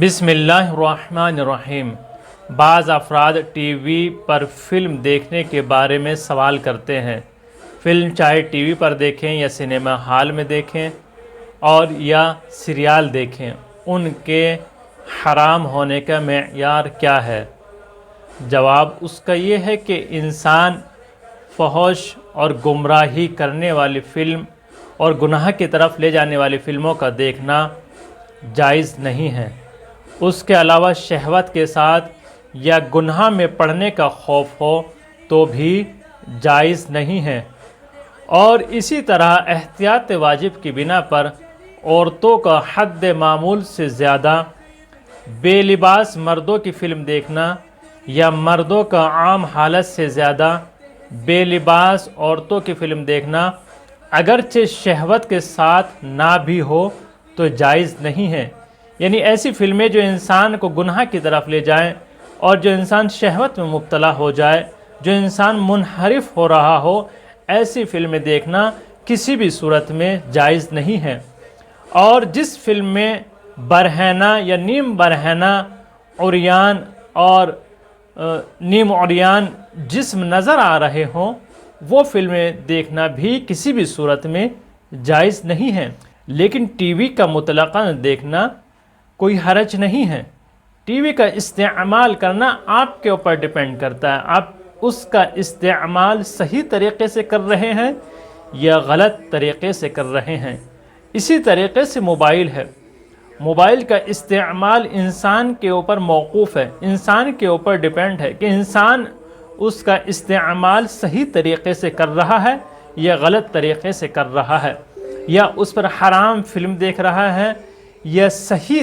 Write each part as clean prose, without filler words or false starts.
بسم اللہ الرحمن الرحیم۔ بعض افراد ٹی وی پر فلم دیکھنے کے بارے میں سوال کرتے ہیں۔ فلم چاہے ٹی وی پر دیکھیں یا سنیما ہال میں دیکھیں اور یا سیریال دیکھیں، ان کے حرام ہونے کا معیار کیا ہے؟ جواب اس کا یہ ہے کہ انسان فحش اور گمراہی کرنے والی فلم اور گناہ کی طرف لے جانے والی فلموں کا دیکھنا جائز نہیں ہے۔ اس کے علاوہ شہوت کے ساتھ یا گناہ میں پڑنے کا خوف ہو تو بھی جائز نہیں ہے، اور اسی طرح احتیاط واجب کی بنا پر عورتوں کا حد معمول سے زیادہ بے لباس مردوں کی فلم دیکھنا یا مردوں کا عام حالت سے زیادہ بے لباس عورتوں کی فلم دیکھنا اگرچہ شہوت کے ساتھ نہ بھی ہو تو جائز نہیں ہے۔ یعنی ایسی فلمیں جو انسان کو گناہ کی طرف لے جائیں اور جو انسان شہوت میں مبتلا ہو جائے، جو انسان منحرف ہو رہا ہو، ایسی فلمیں دیکھنا کسی بھی صورت میں جائز نہیں ہے۔ اور جس فلم میں برہنہ یا نیم برہنہ عریان اور نیم عریان جسم نظر آ رہے ہوں، وہ فلمیں دیکھنا بھی کسی بھی صورت میں جائز نہیں ہے۔ لیکن ٹی وی کا مطلقاً دیکھنا کوئی حرج نہیں ہے۔ ٹی وی کا استعمال کرنا آپ کے اوپر ڈیپینڈ کرتا ہے، آپ اس کا استعمال صحیح طریقے سے کر رہے ہیں یا غلط طریقے سے کر رہے ہیں۔ اسی طریقے سے موبائل ہے، موبائل کا استعمال انسان کے اوپر موقوف ہے، انسان کے اوپر ڈیپینڈ ہے کہ انسان اس کا استعمال صحیح طریقے سے کر رہا ہے یا غلط طریقے سے کر رہا ہے، یا اس پر حرام فلم دیکھ رہا ہے یا صحیح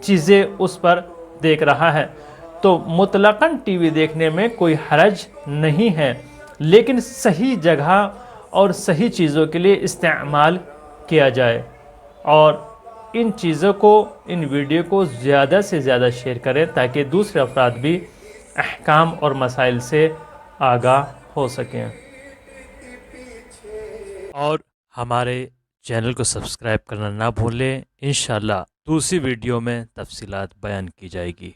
چیزیں اس پر دیکھ رہا ہے۔ تو مطلقاً ٹی وی دیکھنے میں کوئی حرج نہیں ہے، لیکن صحیح جگہ اور صحیح چیزوں کے لیے استعمال کیا جائے، اور ان چیزوں کو، ان ویڈیو کو زیادہ سے زیادہ شیئر کریں تاکہ دوسرے افراد بھی احکام اور مسائل سے آگاہ ہو سکیں۔ اور ہمارے چینل کو سبسکرائب کرنا نہ بھولیں۔ انشاءاللہ دوسری ویڈیو میں تفصیلات بیان کی جائے گی۔